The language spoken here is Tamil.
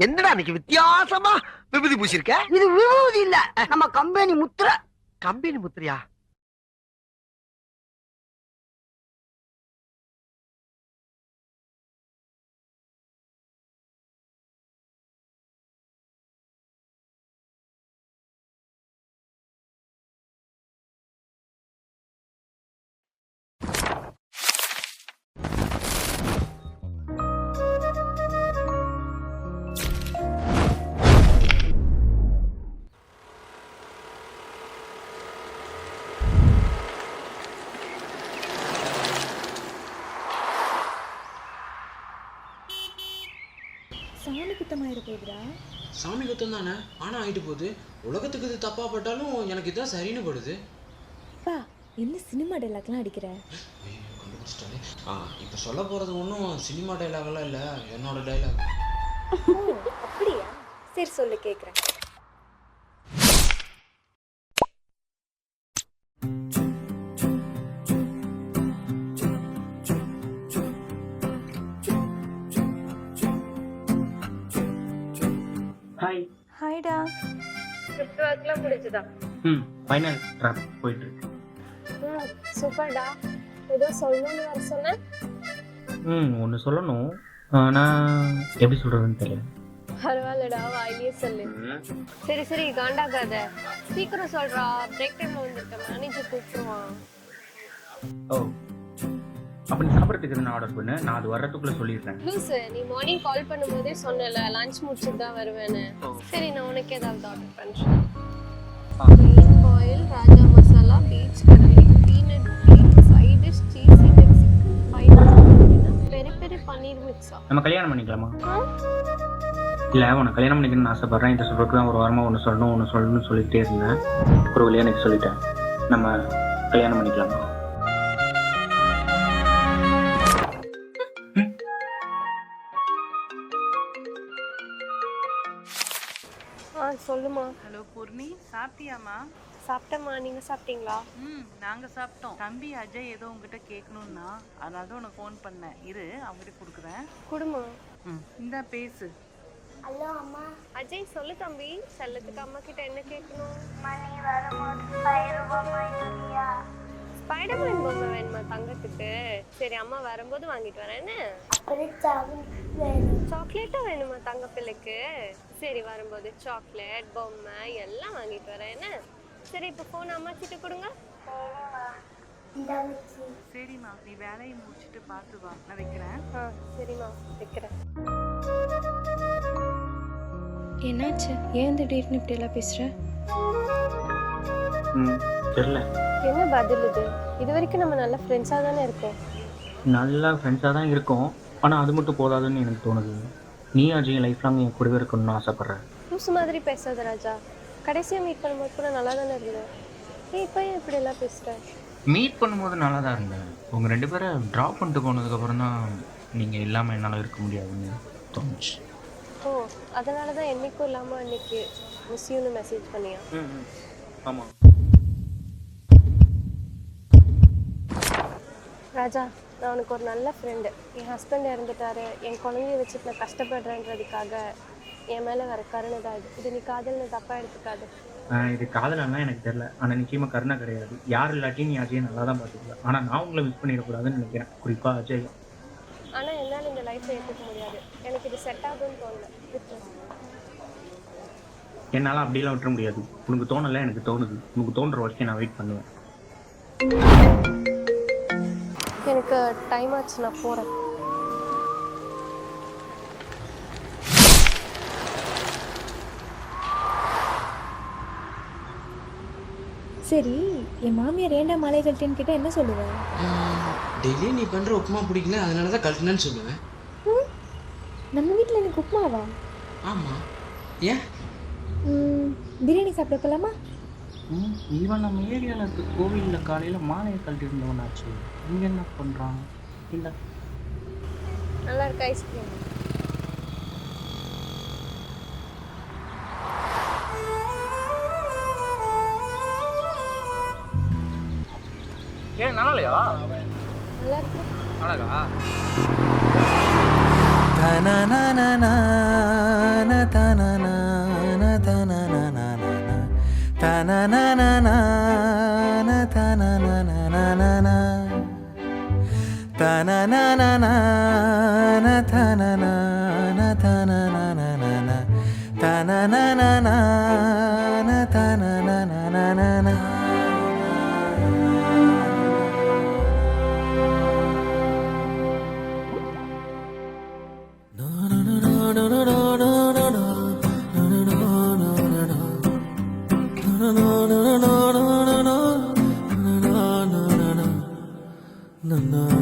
என்னடா இன்னைக்கு வித்தியாசமா விபூதி பூசிருக்க? இது விபூதி இல்ல, நம்ம கம்பெனி முத்திரை. கம்பெனி முத்திரையா? சாமி குத்தமாயிட போகுதுடா. சாமி குத்தம் தானே, ஆனால் ஆகிட்டு போகுது. உலகத்துக்கு இது தப்பாக பட்டாலும் எனக்கு இதுதான் சரின்னு படுது. பா, என்ன சினிமா டைலாக்லாம் அடிக்கிற? ஐயோ, கண்டுபிடிச்சிட்டாலே. இப்போ சொல்ல போகிறது ஒன்றும் சினிமா டைலாக்லாம் இல்லை, என்னோட டைலாக். ஓ அப்படியா, சரி சொல்லு கேட்குறேன். ஹாய். ஹாய்டா. ஸ்கிரிப்ட் ஒர்க்லாம் முடிஞ்சதா? ஃபைனல் ட்ராப் போயிட்டு இருக்கு. சூப்பர்டா. ஏதோ சொல்லணும்னு வர சொன்னேன். ஒன்று சொல்லணும், ஆனால் எப்படி சொல்கிறதுன்னு தெரியல. பரவாயில்லடா, வாயிலே சொல்லு. சரி சரி காண்டாக்காத, சீக்கிரம் சொல்றா. பிரேக் டைம்ல வந்துருக்கேன், மேனேஜர் கூப்பிடுவான். ஓ, அப்போ நீ சாப்பிட்றதுக்கு நான் ஆர்டர் பண்ணு, நான் அது வர்றதுக்குள்ளே சொல்லிடுறேன். லூசு, நீ மார்னிங் கால் பண்ணும்போதே சொன்னல லஞ்ச் முடிச்சுட்டு தான் வருவேன்னு. சரி, நான் உனக்கு ஏதாவது ஆர்டர் பண்ணுறேன். Plain boil, Raja masala, beach கடலை, peanut cream, side dish, cheesy Mexican, peri peri paneer மிக்ஸா. நம்ம கல்யாணம் பண்ணிக்கலாமா? இல்லை, உனக்கு கல்யாணம் பண்ணிக்கணும்னு ஆசைப்பட்றேன். இந்த சொல்கிறதுக்கு தான் ஒரு வாரமாக ஒன்று சொல்லணும்னு சொல்லிகிட்டே இருந்தேன். ஒரு வழியாக எனக்கு சொல்லிட்டேன். நம்ம கல்யாணம் பண்ணிக்கலாமா? சொல்லுமா. ஹலோ பூர்ணி, சாப்பிட்டியாம்மா? சாப்பிட்டேம்மா, நீங்க சாப்பிட்டீங்களா? நாங்க சாப்பிட்டோம். தம்பி அஜய் ஏதோ உங்ககிட்ட கேட்கணும்னா, அதனால தான் உனக்கு ஃபோன் பண்ணேன். இரு, அவங்ககிட்ட கொடுக்குறேன். குடுமா. இந்தா பேசு. ஹலோ அம்மா. அஜய் சொல்லு தம்பி, செல்லத்துக்கு அம்மா கிட்ட என்ன கேட்கணும்? ஸ்பைடர்மேன் பொம்மை வேணுமா தங்கத்துக்கு? சரி, அம்மா வரும்போது வாங்கிட்டு வரேன். சாக்லேட்டும் வேணுமா தங்க பிள்ளைக்கு? சரி, வரும்போது சாக்லேட் பொம்மை எல்லாம் வாங்கிட்டு வரேன். சரி, இப்போ ஃபோன் அம்மா கிட்ட கொடுங்க. சரிம்மா, நீ வேலையை முடிச்சுட்டு பார்த்து வா, நான் வைக்கிறேன். சரிம்மா, வைக்கிறேன். என்னாச்சு, ஏன் திடீர்னு இப்படி எல்லாம் பேசுற? தெரியல. என்ன பதில் இது? இது வரைக்கும் நம்ம நல்ல ஃப்ரெண்ட்ஸாக தானே இருக்கோம். நல்லா ஃப்ரெண்ட்ஸாக தான் இருக்கோம், ஆனால் அது மட்டும் போதாதுன்னு எனக்கு தோணுது. நீ அஜய் லைஃப் லாங் என் கூடவே இருக்கணும்னு ஆசைப்பட்றேன். லூசு மாதிரி பேசாத ராஜா. கடைசியாக மீட் பண்ணும்போது கூட நல்லா தானே இருந்தேன். நீ இப்போ ஏன் இப்படி எல்லாம் பேசுகிற? மீட் பண்ணும்போது நல்லா தான் இருந்தேன். உங்கள் 2 பேரை ட்ராப் பண்ணிட்டு போனதுக்கப்புறம் தான் நீங்கள் இல்லாமல் என்னால் இருக்க முடியாதுன்னு தோணுச்சு. ஓ, அதனால தான் என்னைக்கும் இல்லாமல் அன்னைக்கு மிஸ் யூன்னு மெசேஜ் பண்ணியா? ஆமாம். ராஜா, நான் உனக்கு ஒரு நல்ல ஃப்ரெண்டு. என் ஹஸ்பண்ட் இறந்துட்டாரு, என் குழந்தைய வச்சுட்டு நான் கஷ்டப்படுறேன்றதுக்காக என் மேலே வர கருணை தான் இது. இது நீ காதல்னு தப்பாக எடுத்துக்காது. இது காதலானா எனக்கு தெரியல, ஆனால் நிச்சயமாக கருணை கிடையாது. யார் இல்லாட்டியும் நீ அஜய் நல்லா தான் பார்த்துக்கலாம். ஆனால் நான் உங்களை மிஸ் பண்ணிடக்கூடாதுன்னு நினைக்கிறேன், குறிப்பாக அஜய். ஆனால் என்னால் இந்த லைஃப்பை ஏற்றுக்க முடியாது. எனக்கு இது செட் ஆகும்னு தோணல. என்னால் அப்படிலாம் விட்டுற முடியாது. உனக்கு தோணலை, எனக்கு தோணுது. உனக்கு தோன்ற வரைக்கும் நான் வெயிட் பண்ணுவேன். எனக்கு டைம் ஆச்சு, நான் போகிறேன். சரி, என் மாமியார் ஏண்டா மாலை கட்டின்னு கிட்ட என்ன சொல்லுவேன்? டெய்லி நீ பண்ணுற உப்புமா பிடிக்கல, அதனால தான் கழட்டினேன்னு சொல்லுவேன். நம்ம வீட்டில் எனக்கு உப்புமாவா? ஆமாம். ஏன்? பிரியாணி சாப்பிட போகலாமா? இவன் நம்ம ஏரியாவில் இருக்க கோவிலில் காலையில் மாலையை கழட்டி இருந்தவனாச்சு. இங்கே என்ன பண்ணுறான்? இல்லை, நல்லா இருக்கு ஐஸ்கிரீம். ஏன் நல்லா இல்லையா? நல்லா இருக்கு. அழகா? na